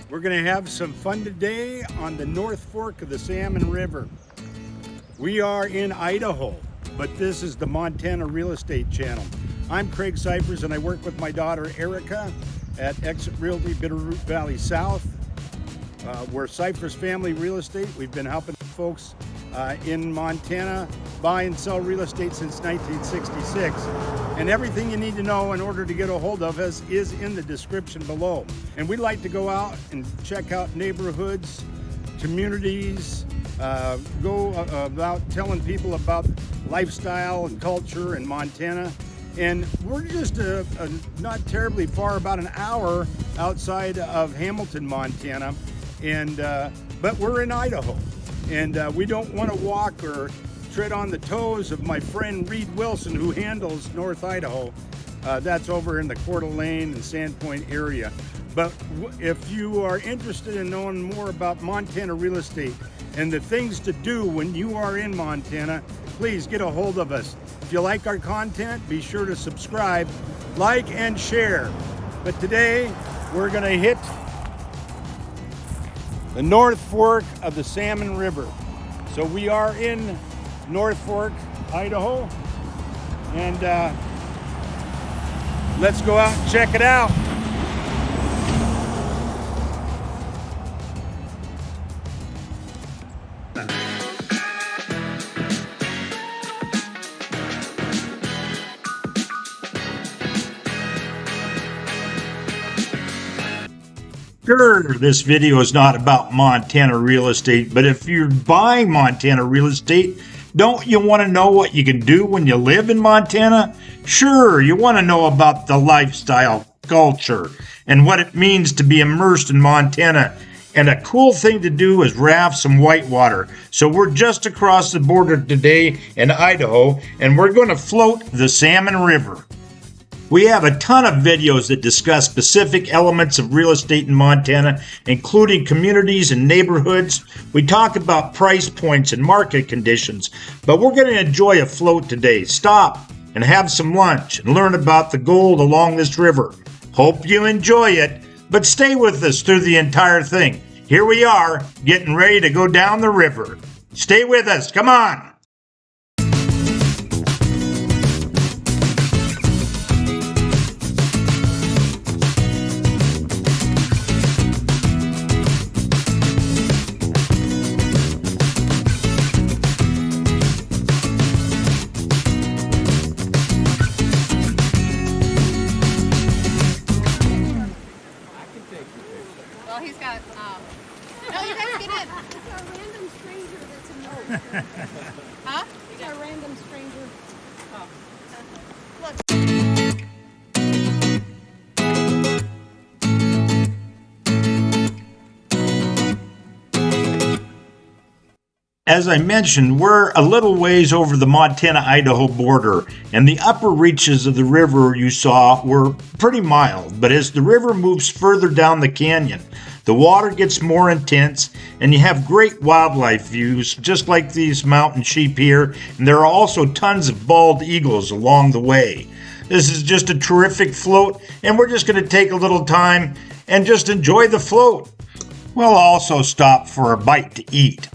We're going to have some fun today on the North Fork of the Salmon River. We are in Idaho, but this is the Montana Real Estate Channel. I'm Craig Siphers, and I work with my daughter Erica at Exit Realty Bitterroot Valley South. We're Siphers Family Real Estate. We've been helping folks in Montana buy and sell real estate since 1966. And everything you need to know in order to get a hold of us is in the description below. And we like to go out and check out neighborhoods, communities, go about telling people about lifestyle and culture in Montana. And we're just not terribly far, about an hour outside of Hamilton, Montana. And but we're in Idaho, and we don't want to walk or tread on the toes of my friend Reed Wilson, who handles North Idaho. That's over in the Coeur d'Alene and Sandpoint area. But if you are interested in knowing more about Montana real estate and the things to do when you are in Montana, please get a hold of us. If you like our content, be sure to subscribe, like, and share. But today, we're gonna hit the North Fork of the Salmon River. So we are in North Fork, Idaho, and let's go out and check it out. Sure, this video is not about Montana real estate, but if you're buying Montana real estate, don't you want to know what you can do when you live in Montana? Sure, you want to know about the lifestyle, culture, and what it means to be immersed in Montana. And a cool thing to do is raft some whitewater. So we're just across the border today in Idaho, and we're going to float the Salmon River. We have a ton of videos that discuss specific elements of real estate in Montana, including communities and neighborhoods. We talk about price points and market conditions, but we're going to enjoy a float today. Stop and have some lunch and learn about the gold along this river. Hope you enjoy it, but stay with us through the entire thing. Here we are, getting ready to go down the river. Stay with us, come on. Well, he's got, no, you guys get in. It's a random stranger that's a note. Huh? It's a random stranger. Oh. As I mentioned, we're a little ways over the Montana-Idaho border, and the upper reaches of the river you saw were pretty mild, but as the river moves further down the canyon, the water gets more intense, and you have great wildlife views, just like these mountain sheep here, and there are also tons of bald eagles along the way. This is just a terrific float, and we're just going to take a little time and just enjoy the float. We'll also stop for a bite to eat.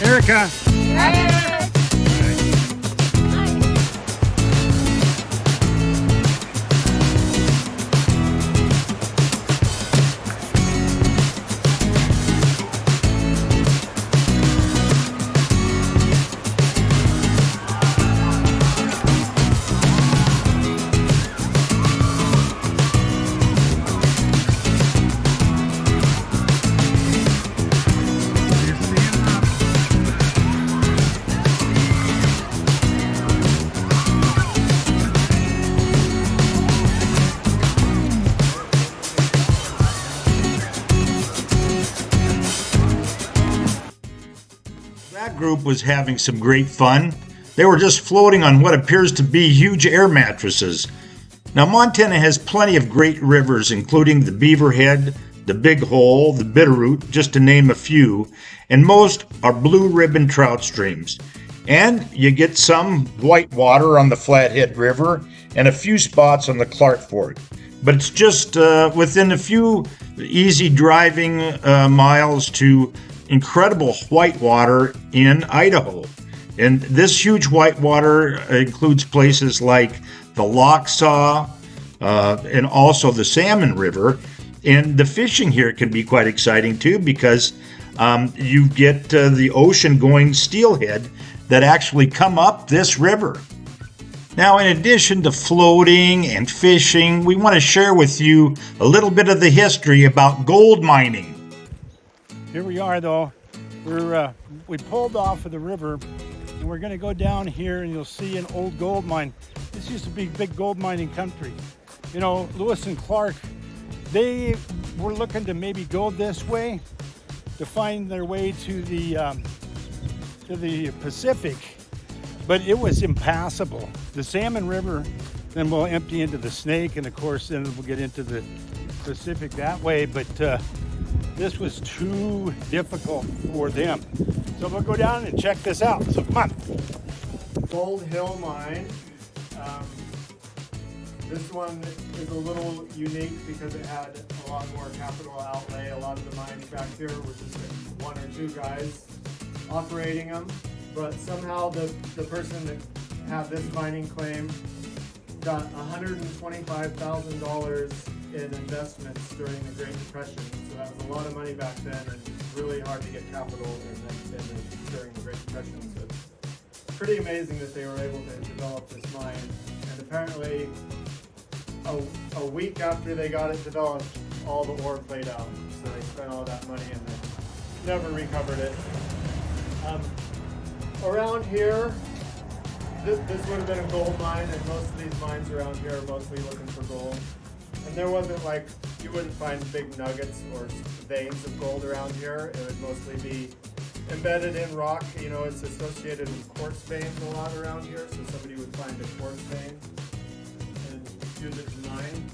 Erica. group was having some great fun. They were just floating on what appears to be huge air mattresses. Now, Montana has plenty of great rivers, including the Beaverhead, the Big Hole, the Bitterroot, just to name a few, and most are blue ribbon trout streams. And you get some whitewater on the Flathead River and a few spots on the Clark Fork. But it's just within a few easy driving miles to incredible whitewater in Idaho. And this huge whitewater includes places like the Locksaw and also the Salmon River. And the fishing here can be quite exciting too, because you get the ocean-going steelhead that actually come up this river. Now, in addition to floating and fishing, we want to share with you a little bit of the history about gold mining. Here we are, though. We pulled off of the river, and we're going to go down here, and you'll see an old gold mine. This used to be big gold mining country. You know, Lewis and Clark, they were looking to maybe go this way to find their way to the Pacific, but it was impassable. The Salmon River then will empty into the Snake, and of course then we'll get into the Pacific that way, but this was too difficult for them. So we'll go down and check this out. So come on. Gold Hill Mine. This one is a little unique because it had a lot more capital outlay. A lot of the mines back here were just one or two guys operating them. But somehow the person that had this mining claim got $125,000 in investments during the Great Depression. So that was a lot of money back then, and really hard to get capital during the Great Depression. So it's pretty amazing that they were able to develop this mine. And apparently, a week after they got it developed, all the ore played out. So they spent all that money and they never recovered it. Around here, this would have been a gold mine, and most of these mines around here are mostly looking for gold. And there wasn't like, you wouldn't find big nuggets or veins of gold around here. It would mostly be embedded in rock. You know, it's associated with quartz veins a lot around here, so somebody would find a quartz vein and use it to mine.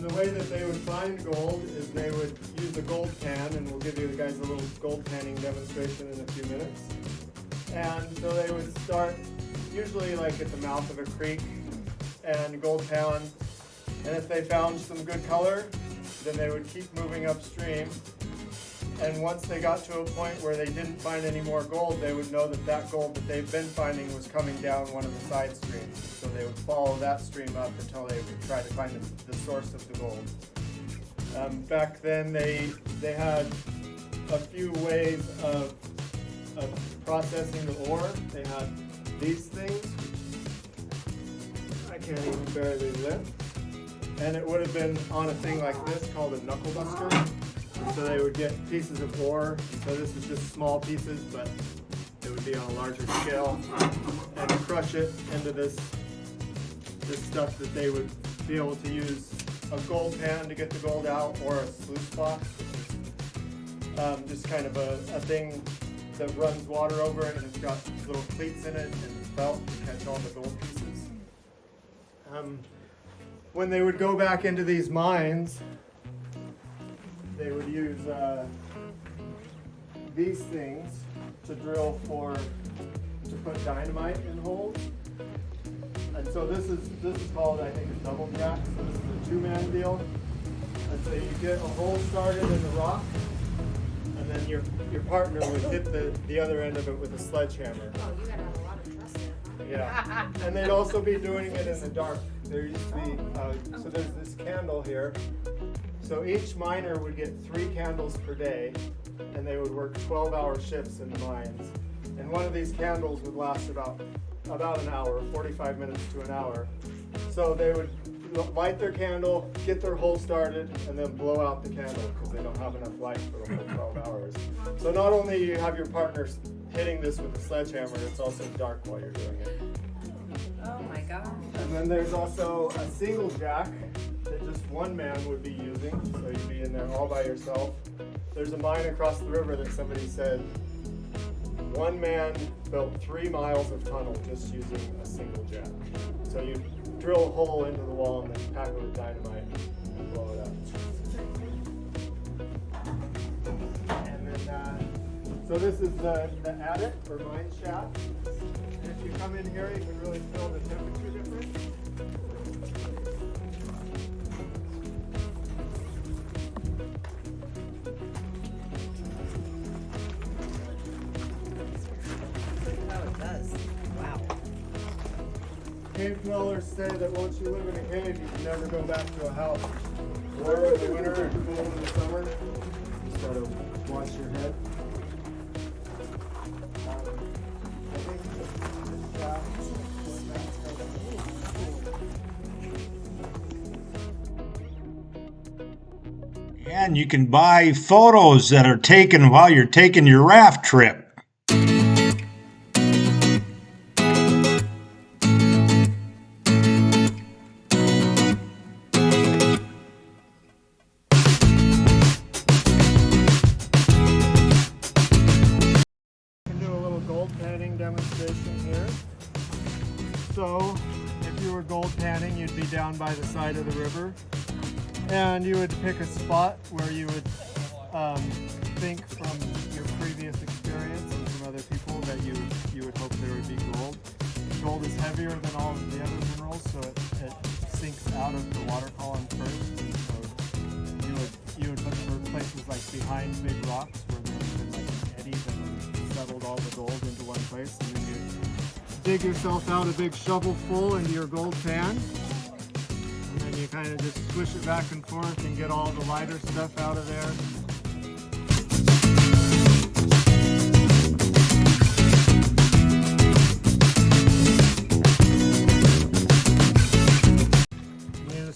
The way that they would find gold is they would use a gold pan, and we'll give you guys a little gold panning demonstration in a few minutes. And so they would start usually like at the mouth of a creek and gold pan, and if they found some good color, then they would keep moving upstream. And once they got to a point where they didn't find any more gold, they would know that that gold that they've been finding was coming down one of the side streams. So they would follow that stream up until they would try to find the source of the gold. Back then they had a few ways of processing the ore. They had these things, I can't even barely lift. And it would have been on a thing like this called a knuckle duster. So they would get pieces of ore, and so this is just small pieces, but it would be on a larger scale, and crush it into this stuff that they would be able to use a gold pan to get the gold out, or a sluice box, which is just kind of a thing that runs water over it, and it's got little cleats in it and a belt to catch all the gold pieces. When they would go back into these mines, they would use these things to drill to put dynamite in holes. And so this is called, I think, a double jack. So this is a two-man deal. And so you get a hole started in the rock, and then your partner would hit the other end of it with a sledgehammer. Oh, you gotta have a lot of trust there. Yeah, and they'd also be doing it in the dark. There used to be, so there's this candle here. So each miner would get 3 candles per day, and they would work 12-hour shifts in the mines. And one of these candles would last about an hour, 45 minutes to an hour. So they would light their candle, get their hole started, and then blow out the candle because they don't have enough light for the whole 12 hours. So not only you have your partners hitting this with a sledgehammer, it's also dark while you're doing it. Oh my God. And then there's also a single jack that just one man would be using, so you'd be in there all by yourself. There's a mine across the river that somebody said one man built 3 miles of tunnel just using a single jet. So you drill a hole into the wall and then pack it with dynamite and blow it up. And then, so this is the attic or mine shaft. And if you come in here, you can really feel the temperature difference. How it does. Wow. Cave dwellers say that once you live in a cave, you can never go back to a house. Warm in the winter and cool in the summer. Just gotta wash your head. I think this shaft going back And you can buy photos that are taken while you're taking your raft trip. demonstration here. So if you were gold panning, you'd be down by the side of the river, and you would pick a spot where you would think from your previous experience and from other people that you would hope there would be gold. Gold is heavier than all of the other minerals, so it sinks out of the water column first. And so you would look for places like behind big rocks where there would have been like an eddy that would settled all the gold into one place, and then you dig yourself out a big shovel full into your gold pan, and then you kind of just squish it back and forth and get all the lighter stuff out of there.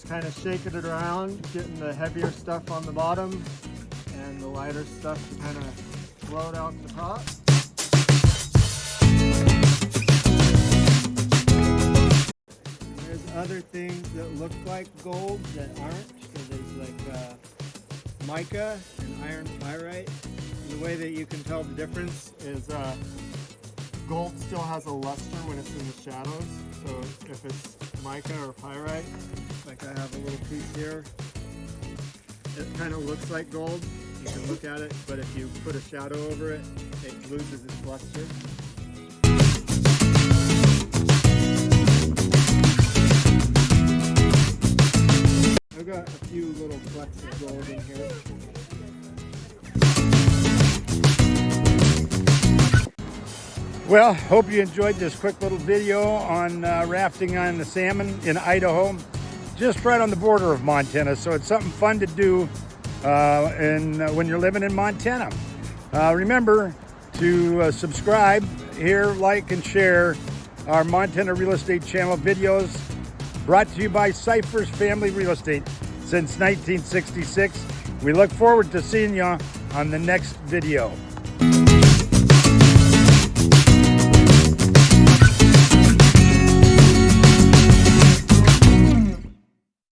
Kind of shaking it around, getting the heavier stuff on the bottom and the lighter stuff to kind of float out the top. There's other things that look like gold that aren't. So there's like mica and iron pyrite. And the way that you can tell the difference is gold still has a luster when it's in the shadows. So if it's mica or pyrite, like I have a little piece here, it kind of looks like gold. You can look at it, but if you put a shadow over it, it loses its luster. I've got a few little flecks of gold in here. Well, hope you enjoyed this quick little video on rafting on the salmon in Idaho, just right on the border of Montana. So it's something fun to do when you're living in Montana. Remember to subscribe here, like and share our Montana Real Estate Channel videos, brought to you by Siphers Family Real Estate since 1966. We look forward to seeing you on the next video.